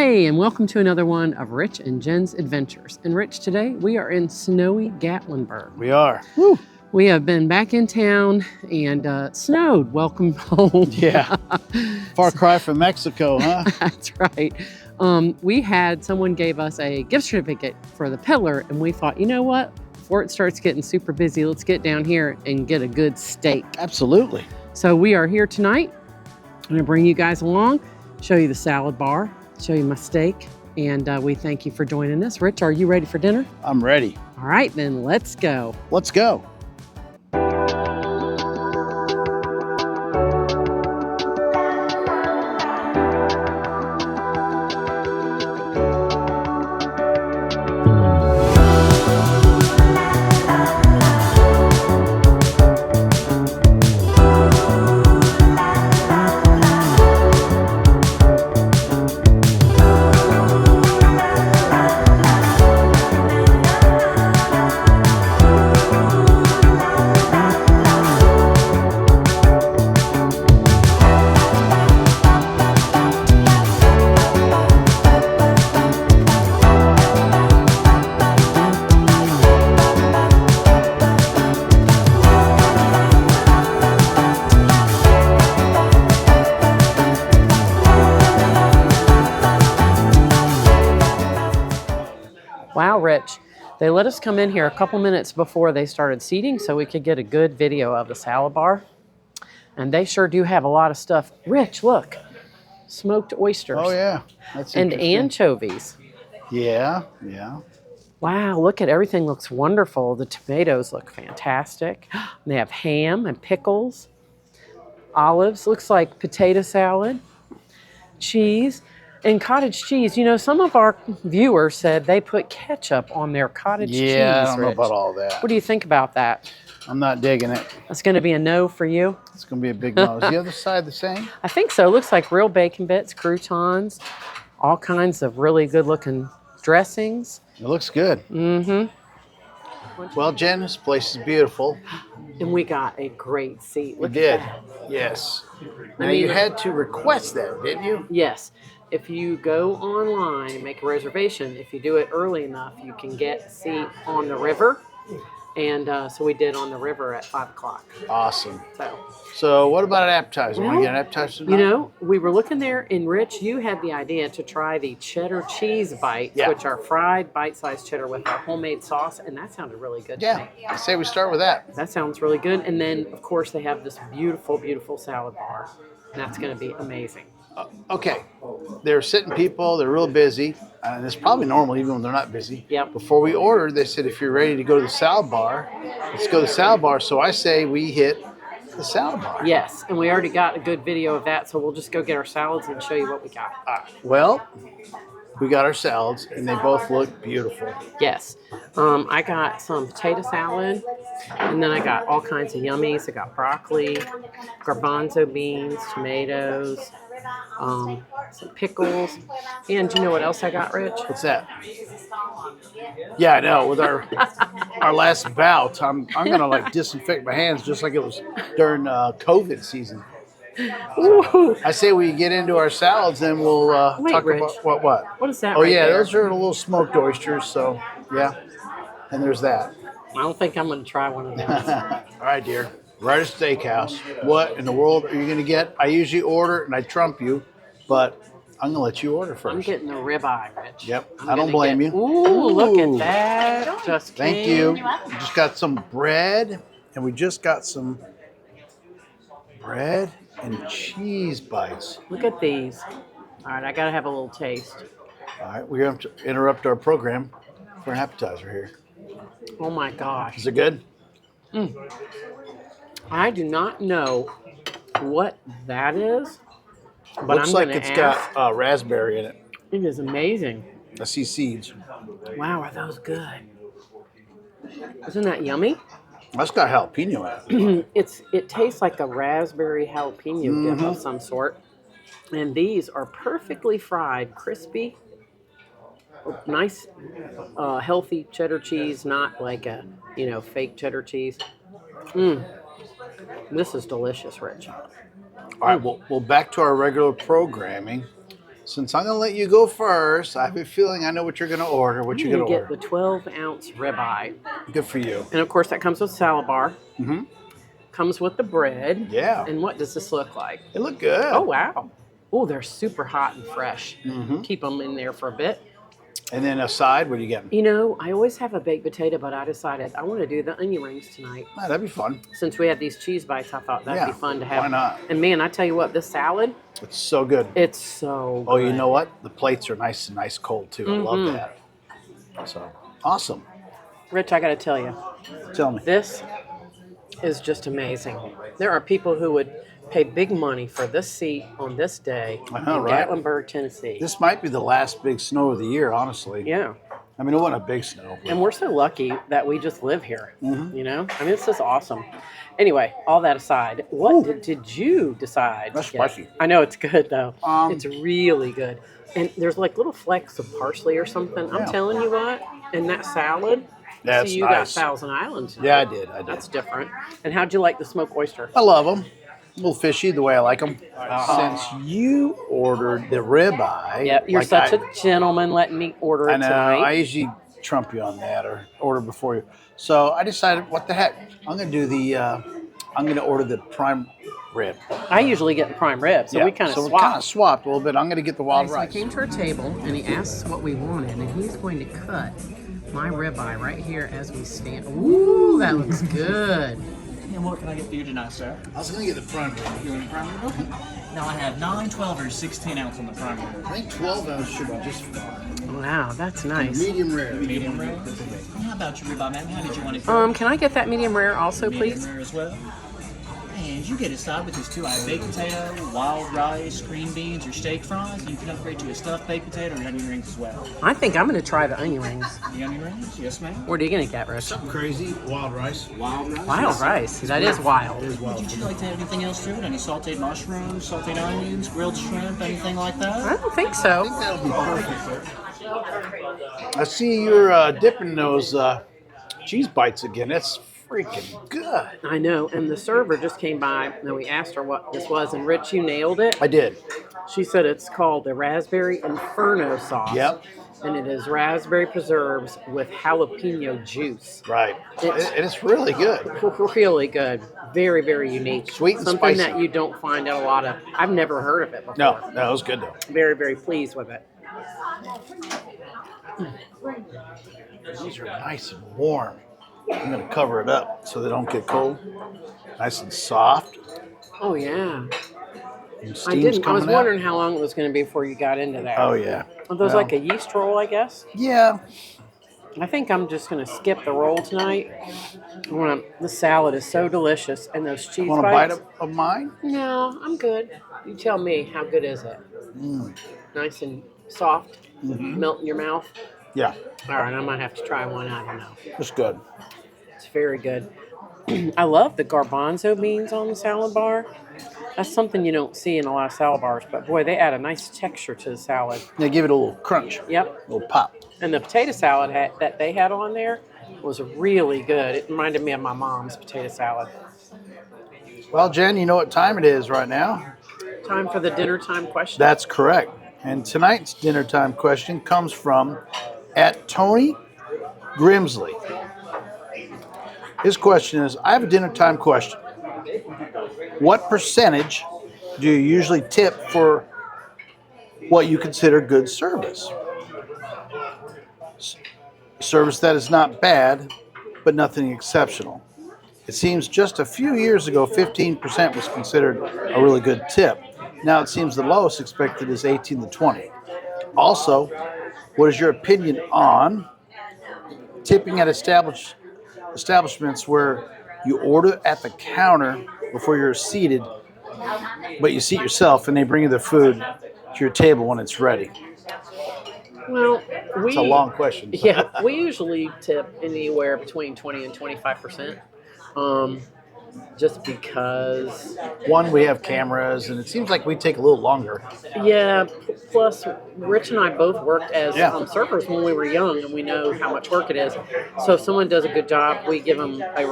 Hey, and welcome to another one of Rich and Jen's Adventures. And Rich, today we are in snowy Gatlinburg. We are. Woo. We have been back in town and snowed. Welcome home. Yeah. Far cry from Mexico, huh? That's right. Someone gave us a gift certificate for the Peddler, and we thought, you know what? Before it starts getting super busy, let's get down here and get a good steak. Absolutely. So we are here tonight. I'm going to bring you guys along, show you the salad bar, show you my steak, and we thank you for joining us. Rich, are you ready for dinner? I'm ready. All right, then let's go. Let's go. Wow, Rich. They let us come in here a couple minutes before they started seating so we could get a good video of the salad bar. And they sure do have a lot of stuff. Rich, look. Smoked oysters. Oh, yeah. That's and interesting. anchovies. Yeah. Wow, look at everything looks wonderful. The tomatoes look fantastic. They have ham and pickles, olives, looks like potato salad, cheese, and cottage cheese. You know, some of our viewers said they put ketchup on their cottage cheese. Yeah, I don't know Rich. about all that. What do you think about that? I'm not digging it. That's going to be a no for you? It's going to be a big no. Is the other side the same? I think so. Looks like real bacon bits, croutons, all kinds of really good-looking dressings. It looks good. Mm-hmm. Well, Jen, this place is beautiful. And we got a great seat. We Look did. at that. Yes. Now, mean- you had to request that, didn't you? Yes. If you go online and make a reservation, if you do it early enough, you can get a seat on the river. And so we did on the river at 5 o'clock. Awesome. So, So what about an appetizer? Want to Well, get an appetizer you tonight? know, we were looking there, and Rich, you had the idea to try the cheddar cheese bites, Yeah. which are fried bite-sized cheddar with our homemade sauce, and that sounded really good to Yeah. me. I say we start with that. That sounds really good. And then, of course, they have this beautiful, beautiful salad bar. And that's going to be amazing. Okay. They're sitting people. They're real busy. And it's probably normal even when they're not busy. Yep. Before we ordered, they said, if you're ready to go to the salad bar, let's go to the salad bar. So I say we hit the salad bar. Yes, and we already got a good video of that, so we'll just go get our salads and show you what we got. Well, we got our salads, and they both look beautiful. Yes. I got some potato salad, and then I got all kinds of yummies. I got broccoli, garbanzo beans, tomatoes, some pickles. And do you know what else I got, Rich? What's that? Yeah, I know. With our last bout, I'm gonna like disinfect my hands just like it was during COVID season. Ooh. I say we get into our salads, and we'll Wait, talk Rich. about what. What is that? Oh right yeah, there? those are little smoked oysters. So yeah, and there's that. I don't think I'm going to try one of those. All right, dear. We're at a steakhouse. What in the world are you gonna get? I usually order and I trump you, but I'm gonna let you order first. I'm getting a ribeye, Rich. Yep, I'm I don't gonna blame get- you. Ooh, look Ooh. at that. Just Thank came. you. We just got some bread, and we just got some bread and cheese bites. Look at these. All right, I got to have a little taste. All right, we're going to interrupt our program for an appetizer here. Oh my gosh. Is it good? I do not know what that is, but Looks I'm like gonna it's ask. got raspberry in it. It is amazing. I see seeds. Wow, are those good? Isn't that yummy? That's got jalapeno in it. It tastes like a raspberry jalapeno dip of some sort. And these are perfectly fried, crispy, nice, healthy cheddar cheese, not like a, fake cheddar cheese. This is delicious, Rich. All right, well, back to our regular programming. Since I'm going to let you go first, I have a feeling I know what you're going to order. What you're I'm going to gonna order. get the 12-ounce ribeye. Good for you. And of course, that comes with salad bar. Mm-hmm. Comes with the bread. Yeah. And what does this look like? It looked good. Oh, wow. Oh, they're super hot and fresh. Mm-hmm. Keep them in there for a bit. And then aside, what do you get? You know, I always have a baked potato, but I decided I want to do the onion rings tonight. Oh, that'd be fun. Since we had these cheese bites, I thought that'd be fun to have. Why not? And man, I tell you what, this salad, It's so good. it's so Oh, good. you know what? The plates are nice and nice cold, too. I love Mhm. that. So, awesome. Rich, I got to tell you, Tell me. this is just amazing. There are people who would pay big money for this seat on this day I know, in right? Gatlinburg, Tennessee. This might be the last big snow of the year, honestly. Yeah. I mean, it wasn't a big snow. But... And we're so lucky that we just live here. Mhm. You know? I mean, this is awesome. Anyway, all that aside, what did you decide? That's to get? spicy. I know it's good, though. Um, It's really good. And there's like little flecks of parsley or something. Yeah. I'm telling you what. And that salad. That's so you nice. got Thousand Islands. Yeah, I did. That's different. And how'd you like the smoked oyster? I love them. A little fishy, the way I like them. Since you ordered the ribeye. Yeah, you're like such a gentleman letting me order it I know. tonight. I usually trump you on that or order before you. So I decided, what the heck? I'm going to do the, I'm going to order the prime rib. I usually get the prime rib, so we kind of so swapped. we kind of swapped a little bit. I'm going to get the wild So I rice. came to our table and he asked what we wanted, and he's going to cut my ribeye right here as we stand. Ooh, that looks good. And what can I get for you tonight, sir? I was going to get the prime rib. You want a prime rib? Okay. Now I have 9, 12, or 16 ounce on the prime rib. I think 12 ounce should be just fine. Wow, that's nice. Medium rare. Medium rare? How about your ribeye, ma'am? How did you want it? Can I get that medium rare also, Medium please? rare as well. And you get it side with this 2-eye baked potato, wild rice, green beans, or steak fries. You can upgrade to a stuffed baked potato or onion rings as well. I think I'm going to try the onion rings. The onion rings? Yes, ma'am. What are you going to get, Rich? Something crazy. Wild rice. Wild rice? Wild rice. That is wild. Would you like to have anything else to it? Any sauteed mushrooms, sauteed onions, grilled shrimp, anything like that? I don't think so. That'll be perfect, sir. I see you're dipping those cheese bites again. That's freaking good. I know. And the server just came by and we asked her what this was. And Rich, you nailed it. I did. She said it's called the Raspberry Inferno sauce. Yep. And it is raspberry preserves with jalapeno juice. Right. It's really good. Really good. Very, very unique. Sweet and Something spicy. that you don't find at a lot of. I've never heard of it before. No, it was good though. Very, very pleased with it. These are nice and warm. I'm going to cover it up so they don't get cold. Nice and soft. Oh yeah. And I steam's didn't. I was coming out. wondering how long it was going to be before you got into that. Oh yeah. Are those Well, like a yeast roll, I guess? Yeah. I think I'm just going to skip the roll tonight. The salad is so delicious, and those cheese Want a bites. bite of mine? No, I'm good. You tell me, how good is it? Nice and soft, melt in your mouth. Yeah. All right, I might have to try one. I don't know. It's good. It's very good. I love the garbanzo beans on the salad bar. That's something you don't see in a lot of salad bars, but boy, they add a nice texture to the salad. They give it a little crunch. Yep. A little pop. And the potato salad that they had on there was really good. It reminded me of my mom's potato salad. Well, Jen, you know what time it is right now? Time for the dinner time question. That's correct. And tonight's dinner time question comes from @Tony Grimsley. His question is, I have a dinner time question. What percentage do you usually tip for what you consider good service? Service that is not bad, but nothing exceptional. It seems just a few years ago, 15% was considered a really good tip. Now it seems the lowest expected is 18 to 20. Also, what is your opinion on tipping at establishments where you order at the counter before you're seated, but you seat yourself and they bring you the food to your table when it's ready? Well, It's a long question. Yeah, we usually tip anywhere between 20 and 25%. just because. One, we have cameras, and it seems like we take a little longer. Yeah. Plus, Rich and I both worked as Yeah. surfers when we were young, and we know how much work it is. So if someone does a good job, we give them a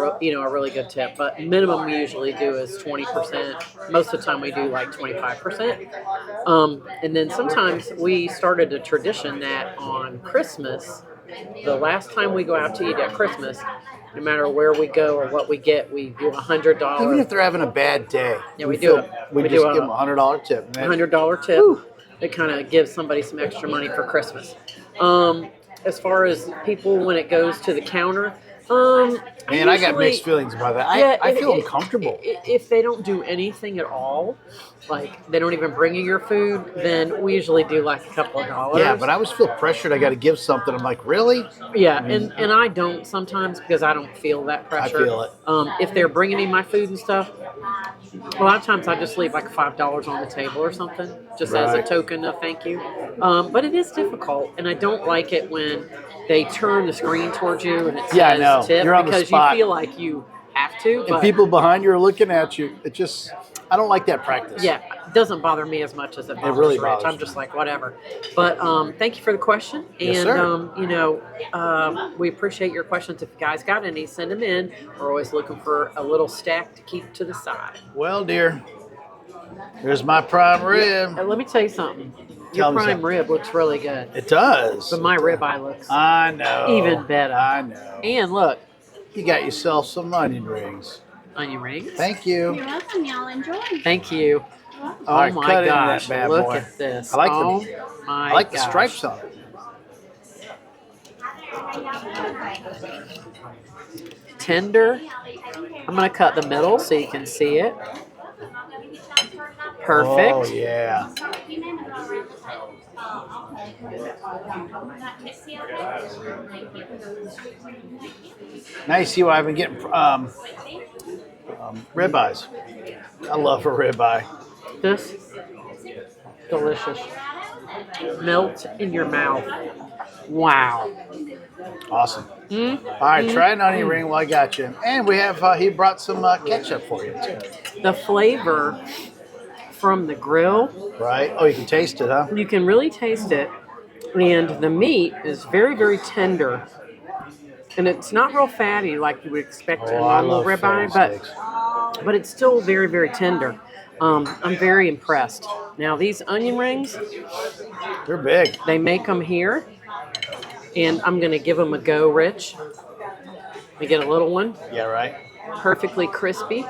really good tip. But minimum we usually do is 20%. Most of the time we do like 25%. And then sometimes we started a tradition that on Christmas, the last time we go out to eat at Christmas, no matter where we go or what we get, we do $100. Even if they're having a bad day, Yeah, we give do them a $100 tip. Man. $100 tip. Woo. It kind of gives somebody some extra money for Christmas. As far as people when it goes to the counter, I got mixed feelings about that. I feel uncomfortable. If they don't do anything at all, like they don't even bring you your food, then we usually do like a couple of dollars. Yeah, but I always feel pressured. I got to give something. I'm like, really? Yeah, and I don't sometimes because I don't feel that pressure. I feel it. If they're bringing me my food and stuff, a lot of times I just leave like $5 on the table or something, just as a token of thank you. But it is difficult, and I don't like it when they turn the screen towards you and it says tip You're on the because spot. you feel like you have to. And people behind you are looking at you. I don't like that practice. Yeah, it doesn't bother me as much as it bothers really Rich. bothers I'm just like, whatever. But thank you for the question. And, Yes, sir. We appreciate your questions. If you guys got any, send them in. We're always looking for a little stack to keep to the side. Well, dear, here's my prime rib. Let me tell you something. Tell Your me prime something. rib looks really good. It does. But my ribeye looks I know. even better. I know. And look, You got yourself some onion rings. onion rings. Thank you. You're welcome, y'all. Enjoy. Thank you. Oh All right, my cut into that gosh, bad look boy. at this. I like my I like the gosh. stripes on it. Tender. I'm going to cut the middle so you can see it. Perfect. Oh, yeah. Now you see why I've been getting ribeyes. I love a ribeye. This delicious. Melt in your mouth. Wow. Awesome. All right, try an onion ring while I got you. And we have, he brought some ketchup for you, too. The flavor from the grill, Right? Oh, you can taste it, huh? you can really taste it. And the meat is very, very tender. And it's not real fatty like you would expect in a I normal love ribeye, fatty steaks. but it's still very, very tender. I'm very impressed. Now, these onion rings, They're big. they make them here. And I'm going to give them a go, Rich. We get a little one. Yeah, right? Perfectly crispy.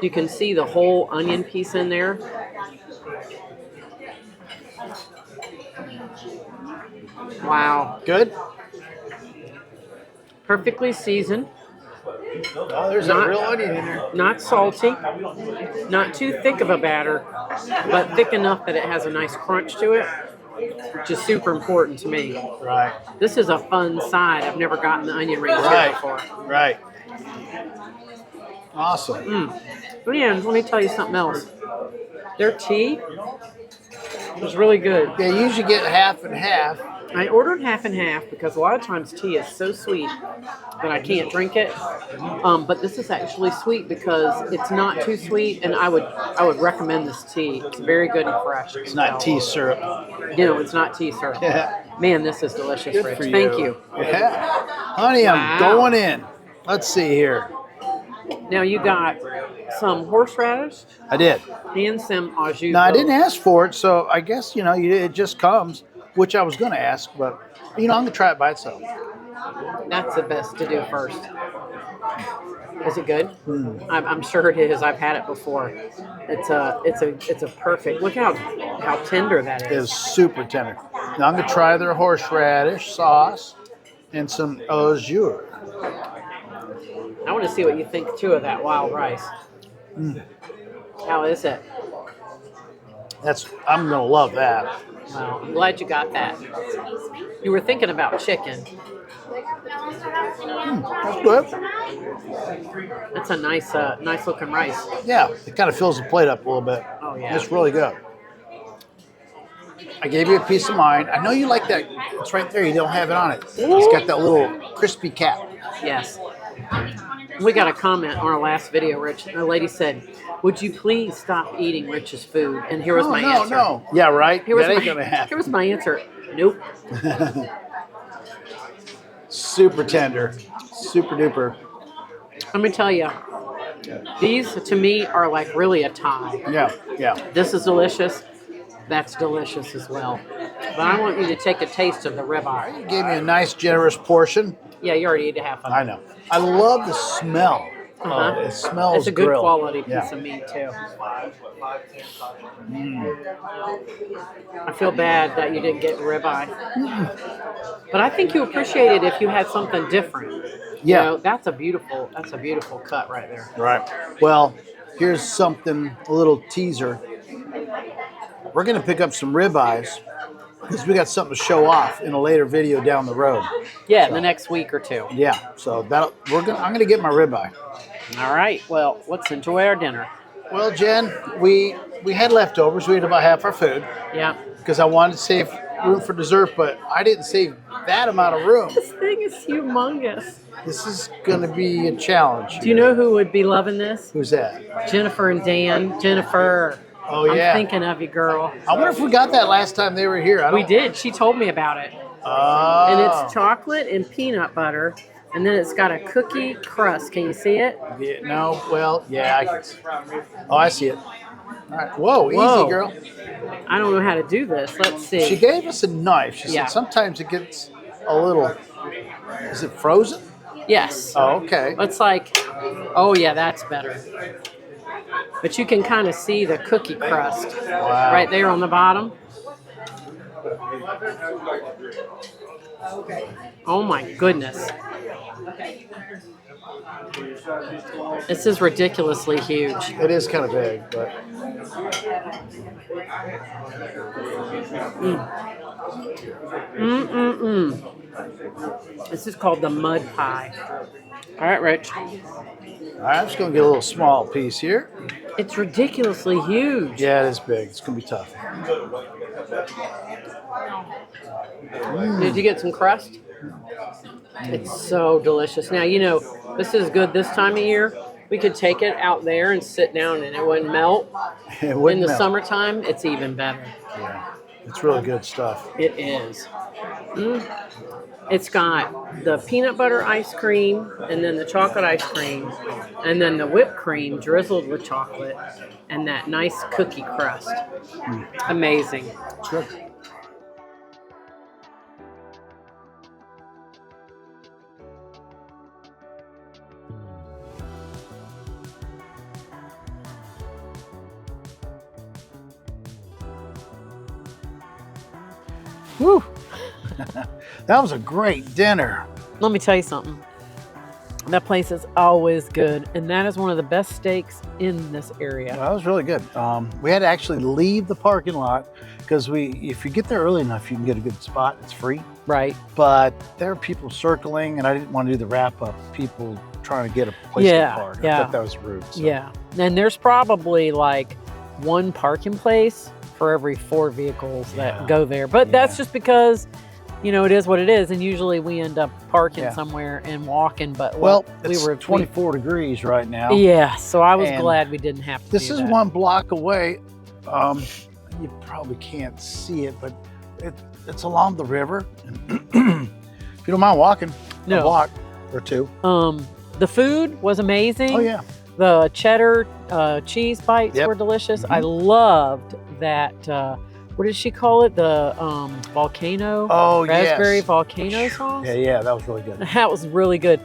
You can see the whole onion piece in there. Wow. Good? Perfectly seasoned. Oh, there's a real onion in there. Not salty. Not too thick of a batter, but thick enough that it has a nice crunch to it, which is super important to me. Right. This is a fun side. I've never gotten the onion rings here Right. before. Right. Awesome. And let me tell you something else. Their tea was really good. They usually get half and half. I ordered half and half because a lot of times tea is so sweet that I can't drink it. But this is actually sweet because it's not too sweet, and I would recommend this tea. It's very good and fresh. It's not tea syrup. No, it's not tea syrup. Yeah. Man, this is delicious, Good Rich. for you. Thank you. Yeah. Honey, I'm Wow. going in. Let's see here. Now you got some horseradish I did. and some au jus. No, I didn't ask for it, so I guess, it just comes, which I was going to ask, but, I'm going to try it by itself. That's the best to do first. Is it good? I'm sure it is. I've had it before. It's a perfect. Look how tender that It is. is super tender. Now I'm going to try their horseradish sauce and some au jus. I want to see what you think too of that wild rice. How is it? I'm going to love that. Well, I'm glad you got that. You were thinking about chicken. That's good. That's a nice looking rice. Yeah, it kind of fills the plate up a little bit. Oh, yeah. It's really good. I gave you a piece of mine. I know you like that. It's right there. You don't have it on it. It's got that little crispy cap. Yes. We got a comment on our last video, Rich. A lady said, "Would you please stop eating Rich's food?" And here was my answer. No. Yeah, right. Here was that ain't my, gonna happen. Here was my answer. Nope. Super tender, super duper. Let me tell you, these to me are like really a tie. Yeah. This is delicious. That's delicious as well. But I want you to take a taste of the ribeye. You gave me a nice, generous portion. Yeah, you already ate half of it. I know. I love the smell. Uh-huh. It smells. It's a good grilled. quality piece of meat too. I feel bad that you didn't get ribeye, but I think you appreciate it if you had something different. Yeah. You know, that's a beautiful cut right there. Right. Well, here's something, a little teaser. We're going to pick up some ribeyes because we got something to show off in a later video down the road. Yeah, in the next week or two. Yeah. So I'm going to get my ribeye. All right. Well, let's enjoy our dinner. Well, Jen, we had leftovers. We ate about half our food. Yeah. Because I wanted to save room for dessert, but I didn't save that amount of room. This thing is humongous. This is going to be a challenge. Do you know who would be loving this? Who's that? Jennifer and Dan. Jennifer. Oh, yeah. I'm thinking of you, girl. I wonder if we got that last time they were here. We did. She told me about it. Oh. And it's chocolate and peanut butter. And then it's got a cookie crust. Can you see it? Yeah, no, well, yeah, I can see. Oh, I see it. All right. Whoa, Whoa. easy, girl. I don't know how to do this. Let's see. She gave us a knife. She Yeah. said sometimes it gets a little, is it frozen? Yes. Oh, okay. It's like, oh yeah, that's better. But you can kind of see the cookie crust Wow. right there on the bottom. Oh my goodness. This is ridiculously huge. It is kind of big, but. This is called the mud pie. All right, Rich. All right, I'm just going to get a little small piece here. It's ridiculously huge. Yeah, it is big. It's going to be tough. Did you get some crust? It's so delicious. Now, you know, this is good this time of year. We could take it out there and sit down and it wouldn't melt. It wouldn't In the melt. summertime, it's even better. Yeah, it's really good stuff. It is. It's got the peanut butter ice cream and then the chocolate ice cream and then the whipped cream drizzled with chocolate and that nice cookie crust. Amazing. It's good. Woo! That was a great dinner. Let me tell you something. That place is always good, and that is one of the best steaks in this area. That was really good. We had to actually leave the parking lot because if you get there early enough, you can get a good spot. It's free. Right. But there are people circling, and I didn't want to do the wrap up. People trying to get a place to park. I thought that was rude. So. Yeah. And there's probably like one parking place for every 4 vehicles that go there. But that's just because, you know, it is what it is. And usually we end up parking somewhere and walking. But it's 24 degrees right now. Yeah. So I was glad we didn't have to This do is that. 1 block away. You probably can't see it, but it's along the river. If you don't mind walking a block or 2. The food was amazing. Oh, yeah. The cheddar cheese bites were delicious. I loved that, what did she call it? The volcano? Oh, Raspberry volcano sauce? Yeah, that was really good. That was really good.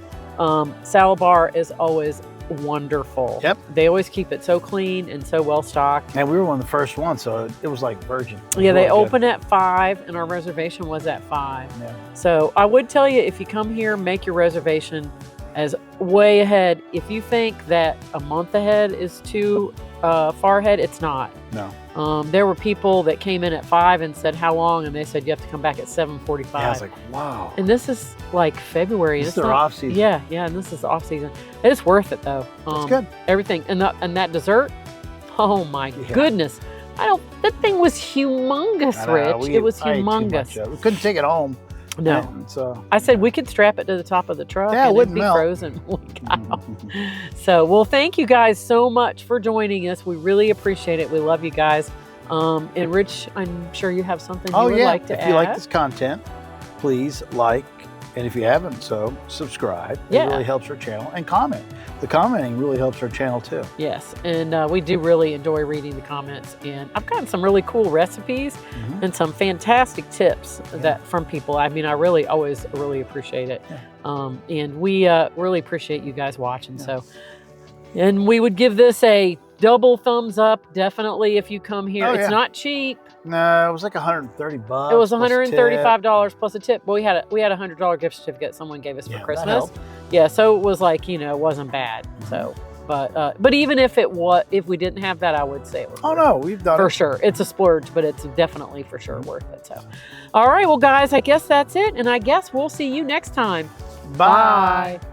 Salad bar is always wonderful. Yep. They always keep it so clean and so well stocked. And we were one of the first ones, so it was like virgin. Yeah, they open at 5 and our reservation was at 5. Yeah. So I would tell you, if you come here, make your reservation as way ahead. If you think that a month ahead is too far ahead, it's not. No. There were people that came in at 5 and said, how long? And they said, you have to come back at 7:45. Yeah, I was like, wow. And this is like February. This is their off season. Yeah, and this is off season. It's worth it though. It's good. Everything. And that dessert, oh my goodness. That thing was humongous, Rich. It was humongous. We couldn't take it home No. And so I said we could strap it to the top of the truck Yeah, it and wouldn't it'd be melt. frozen. So, well, thank you guys so much for joining us. We really appreciate it. We love you guys. And Rich, I'm sure you have something you would like to add. If you like this content, please like, and if you haven't, subscribe. Yeah. It really helps our channel, and comment. The commenting really helps our channel too. Yes, and we do really enjoy reading the comments. And I've gotten some really cool recipes and some fantastic tips that from people. I mean, I really always really appreciate it. And we really appreciate you guys watching. So, and we would give this a double thumbs up, definitely, if you come here. Oh, It's yeah. not cheap. No, it was like $130. It was plus a tip. $135 plus a tip. Well, we had a $100 gift certificate someone gave us for Yeah, that Christmas. helped. Yeah, so it was like, it wasn't bad. So, but even if if we didn't have that, I would say it was. Oh worth no, we've done for it. sure. It's a splurge, but it's definitely for sure worth it. So, all right, well, guys, I guess that's it, and I guess we'll see you next time. Bye. Bye.